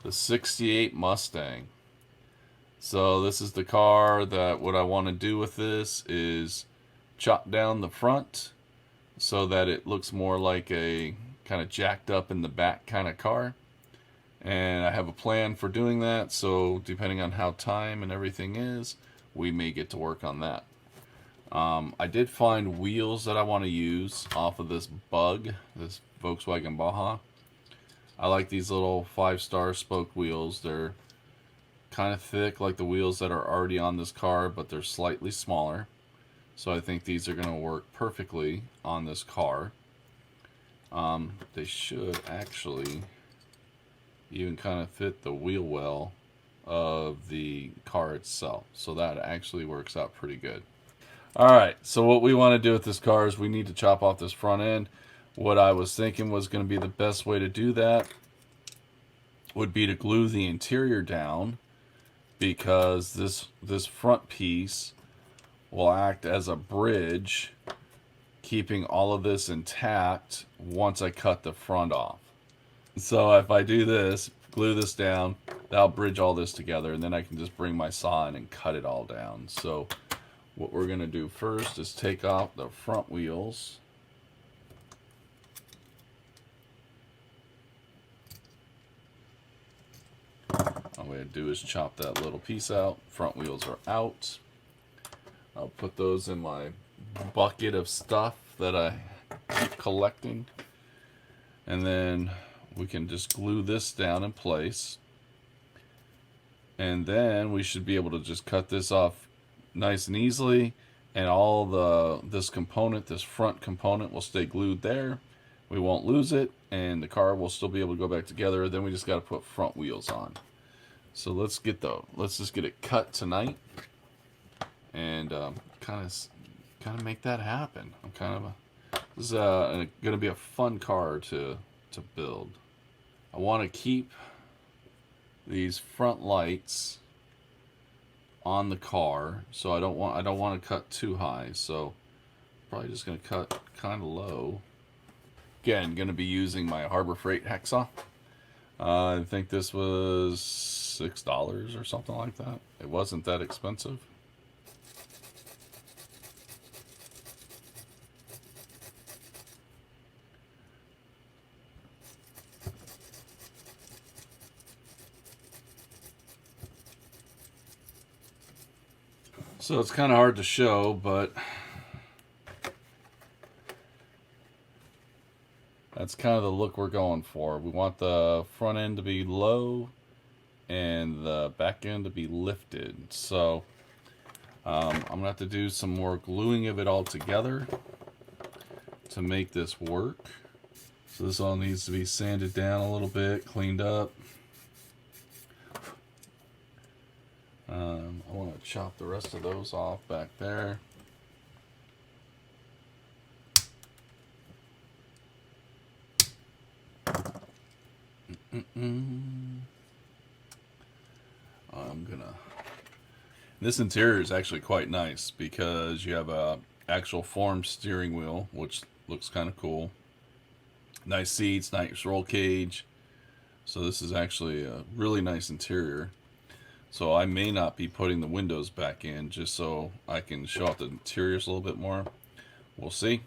the 68 Mustang. So this is the car that what I want to do with this is chop down the front so that it looks more like a kind of jacked up in the back kind of car. And I have a plan for doing that, so depending on how time and everything is, we may get to work on that. I did find wheels that I want to use off of this Bug, this Volkswagen Baja. I like these little 5-star spoke wheels. They're kind of thick like the wheels that are already on this car, but they're slightly smaller. So I think these are going to work perfectly on this car. They should actually even kind of fit the wheel well of the car itself. So that actually works out pretty good. Alright, so what we want to do with this car is we need to chop off this front end. What I was thinking was going to be the best way to do that would be to glue the interior down, because this front piece will act as a bridge, keeping all of this intact once I cut the front off. So if I do this, glue this down, that'll bridge all this together, and then I can just bring my saw in and cut it all down. So what we're going to do first is take off the front wheels. All we have to do is chop that little piece out. Front wheels are out. I'll put those in my bucket of stuff that I keep collecting. And then we can just glue this down in place. And then we should be able to just cut this off nice and easily, and all this front component will stay glued there. We won't lose it, and the car will still be able to go back together. Then we just got to put front wheels on. So let's just get it cut tonight, and kind of make that happen. This is going to be a fun car to build. I want to keep these front lights on the car, so I don't want to cut too high, so probably just going to cut kind of low. Again, going to be using my Harbor Freight hacksaw. I think this was $6 or something like that. It wasn't that expensive. So it's kind of hard to show, but that's kind of the look we're going for. We want the front end to be low and the back end to be lifted. So I'm going to have to do some more gluing of it all together to make this work. So this all needs to be sanded down a little bit, cleaned up. I want to chop the rest of those off back there. This interior is actually quite nice because you have a actual formed steering wheel, which looks kind of cool. Nice seats, nice roll cage. So this is actually a really nice interior. So I may not be putting the windows back in just so I can show off the interiors a little bit more. We'll see.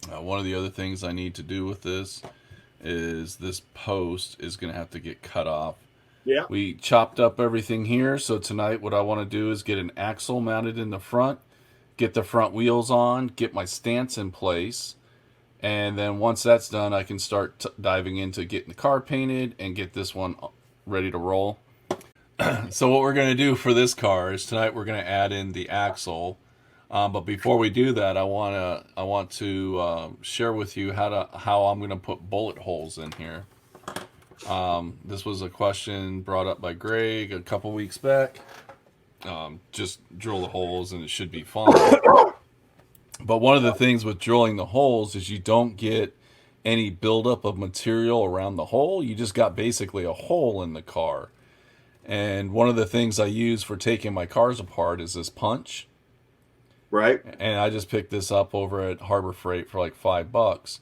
One of the other things I need to do with this is this post is going to have to get cut off. Yeah. We chopped up everything here, so tonight what I want to do is get an axle mounted in the front, get the front wheels on, get my stance in place, and then once that's done, I can start diving into getting the car painted and get this one ready to roll. So what we're going to do for this car is tonight we're going to add in the axle. But before we do that, I want to share with you how I'm going to put bullet holes in here. This was a question brought up by Greg a couple weeks back. Just drill the holes and it should be fine. But one of the things with drilling the holes is you don't get any buildup of material around the hole. You just got basically a hole in the car. And one of the things I use for taking my cars apart is this punch. Right. And I just picked this up over at Harbor Freight for like $5.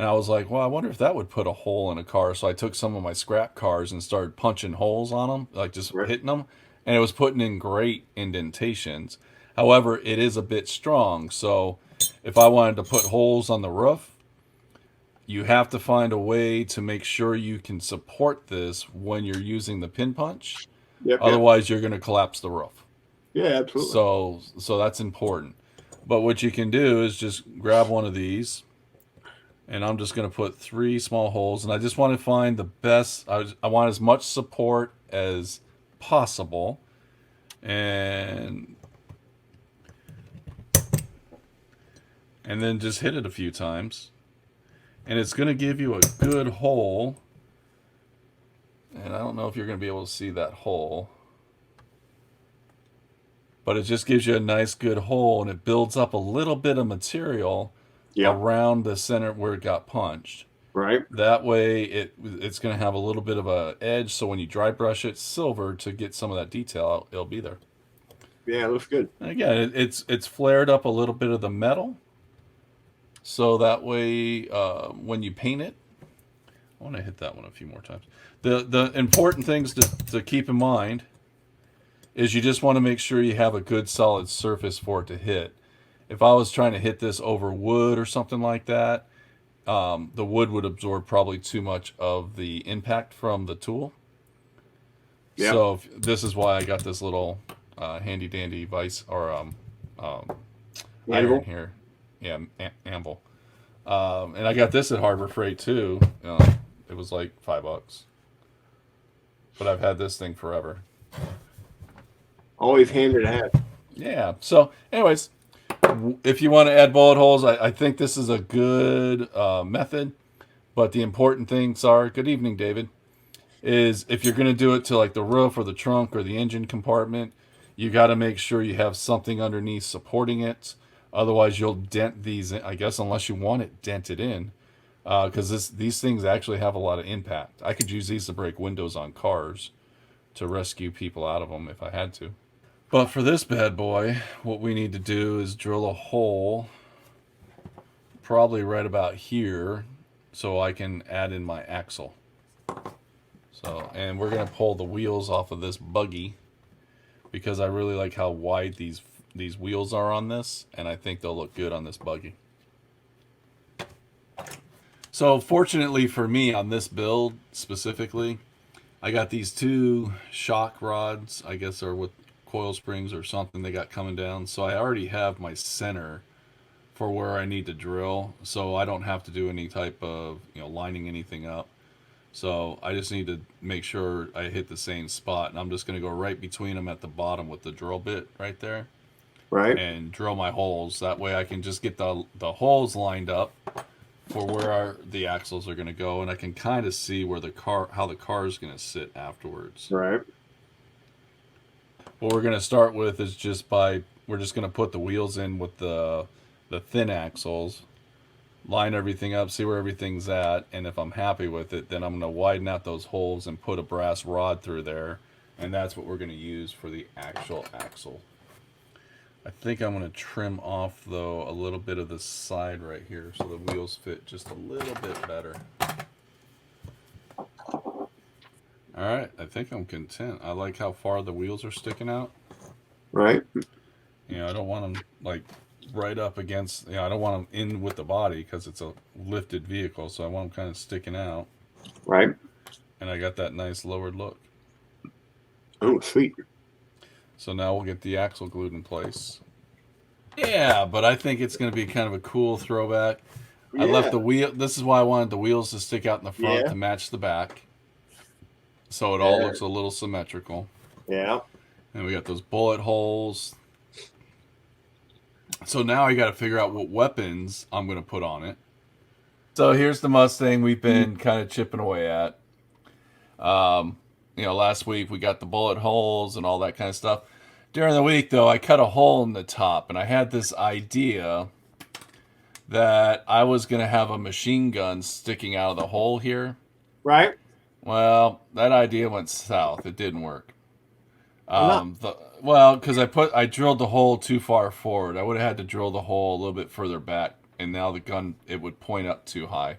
And I was like, well, I wonder if that would put a hole in a car. So I took some of my scrap cars and started punching holes on them, like just Right. hitting them, and it was putting in great indentations. However, it is a bit strong. So if I wanted to put holes on the roof, you have to find a way to make sure you can support this when you're using the pin punch. Yep. Yep. Otherwise, you're going to collapse the roof. Yeah. Absolutely. So that's important. But what you can do is just grab one of these, and I'm just going to put 3 small holes, and I just want to find the best. I want as much support as possible, and then just hit it a few times, and it's going to give you a good hole. And I don't know if you're going to be able to see that hole, but it just gives you a nice good hole, and it builds up a little bit of material Yep. around the center where it got punched. Right. That way, it's going to have a little bit of a edge, so when you dry brush it silver to get some of that detail, it'll be there. Yeah. It looks good. And again, it's flared up a little bit of the metal, so that way when you paint it, I want to hit that one a few more times. The important things to keep in mind is you just want to make sure you have a good solid surface for it to hit. If I was trying to hit this over wood or something like that, the wood would absorb probably too much of the impact from the tool. Yep. So this is why I got this little handy dandy vise or iron Anvil. here. Yeah, anvil. And I got this at Harbor Freight too. It was like $5, but I've had this thing forever. Always handed ahead. Yeah. So, anyways, if you want to add bullet holes, I think this is a good method. But the important things are, good evening, David, is if you're going to do it to like the roof or the trunk or the engine compartment, you got to make sure you have something underneath supporting it. Otherwise, you'll dent these, I guess, unless you want it dented in. Because these things actually have a lot of impact. I could use these to break windows on cars to rescue people out of them if I had to. But for this bad boy, what we need to do is drill a hole probably right about here so I can add in my axle. So, and we're going to pull the wheels off of this buggy because I really like how wide these wheels are on this, and I think they'll look good on this buggy. So fortunately for me on this build specifically, I got these 2 shock rods, I guess are with coil springs or something they got coming down. So I already have my center for where I need to drill, so I don't have to do any type of, lining anything up. So I just need to make sure I hit the same spot, and I'm just going to go right between them at the bottom with the drill bit right there Right. and drill my holes. That way I can just get the holes lined up for where the axles are going to go, and I can kind of see where how the car is going to sit afterwards. Right. What we're going to start with is we're just going to put the wheels in with the thin axles, line everything up, see where everything's at, and if I'm happy with it, then I'm going to widen out those holes and put a brass rod through there, and that's what we're going to use for the actual axle. I think I'm going to trim off, though, a little bit of the side right here so the wheels fit just a little bit better. Alright, I think I'm content. I like how far the wheels are sticking out. Right. I don't want them, like, right up against, I don't want them in with the body because it's a lifted vehicle, so I want them kind of sticking out. Right. And I got that nice lowered look. Oh, sweet. So now we'll get the axle glued in place. Yeah, but I think it's going to be kind of a cool throwback. Yeah. I left the wheel. This is why I wanted the wheels to stick out in the front to match the back. So it all looks a little symmetrical. Yeah. And we got those bullet holes. So now I got to figure out what weapons I'm going to put on it. So here's the Mustang we've been kind of chipping away at. Last week we got the bullet holes and all that kind of stuff. During the week, though, I cut a hole in the top, and I had this idea that I was going to have a machine gun sticking out of the hole here. Right. Well, that idea went south. It didn't work. Because I drilled the hole too far forward. I would have had to drill the hole a little bit further back, and now the gun, it would point up too high.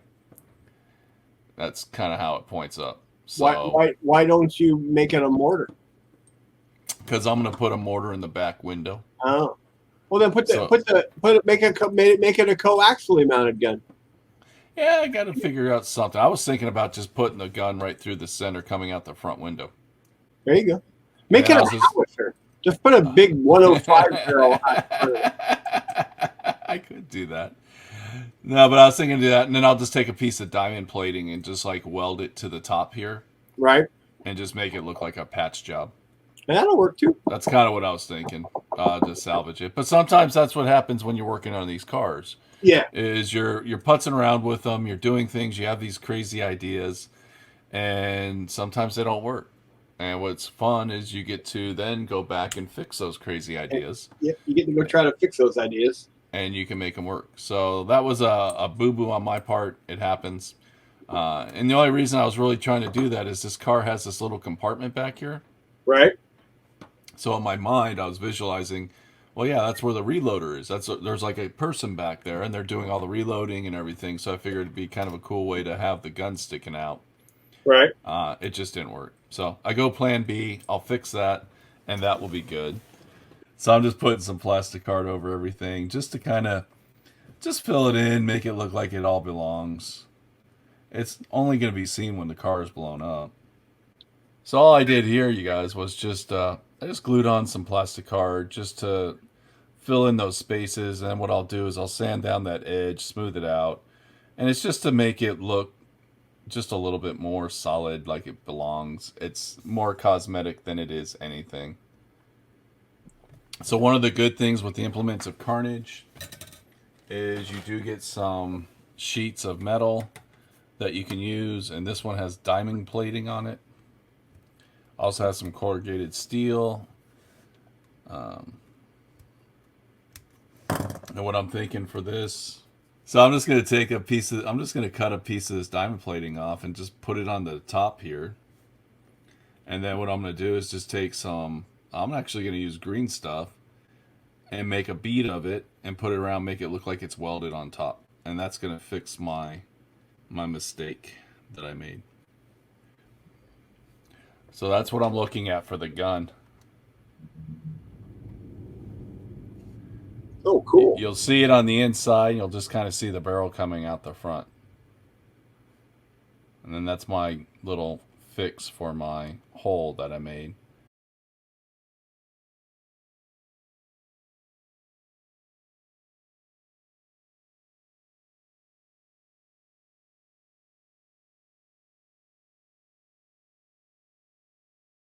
That's kind of how it points up. Why So, why why don't you make it a mortar? because I'm going to put a mortar in the back window. Oh, well then So, make it a coaxially mounted gun. yeah, I got to figure out something. I was thinking about just putting the gun right through the center coming out the front window. There you go. And Make then it I a was just. howitzer. Just put a big 105 barrel on the front of it. I could do that. No, but I was thinking of that, and then I'll just take a piece of diamond plating and just like weld it to the top here Right? and just make it look like a patch job. And that'll work too. That's kind of what I was thinking, to salvage it. But sometimes that's what happens when you're working on these cars. Yeah. Is you're putzing around with them, you're doing things, you have these crazy ideas, and sometimes they don't work. And what's fun is you get to then go back and fix those crazy And, ideas, yeah, you get to go try to fix those ideas. and you can make them work. So that was a boo boo on my part. It happens. And the only reason I was really trying to do that is this car has this little compartment back here. Right? So in my mind, I was visualizing, well, yeah, that's where the reloader is. There's like a person back there, and they're doing all the reloading and everything. So I figured it'd be kind of a cool way to have the gun sticking out. Right. It just didn't work. So I go Plan B. I'll fix that, and that will be good. So I'm just putting some plastic card over everything, just to kind of just fill it in, make it look like it all belongs. It's only going to be seen when the car is blown up. So all I did here, you guys, was just I just glued on some plastic card just to fill in those spaces. And what I'll do is I'll sand down that edge, smooth it out, and it's just to make it look just a little bit more solid, like it belongs. It's more cosmetic than it is anything. So one of the good things with the implements of Carnage is you do get some sheets of metal that you can use, and this one has diamond plating on it. Also has some corrugated steel. Um, and what I'm thinking for this, so I'm just gonna take a piece of, I'm just gonna cut a piece of this diamond plating off and just put it on the top here. And then what I'm gonna do is just take some, I'm actually gonna use green stuff and make a bead of it and put it around, make it look like it's welded on top. And that's gonna fix my mistake that I made. So that's what I'm looking at for the gun. Oh, cool. You'll see it on the inside. You'll just kind of see the barrel coming out the front. And then that's my little fix for my hole that I made.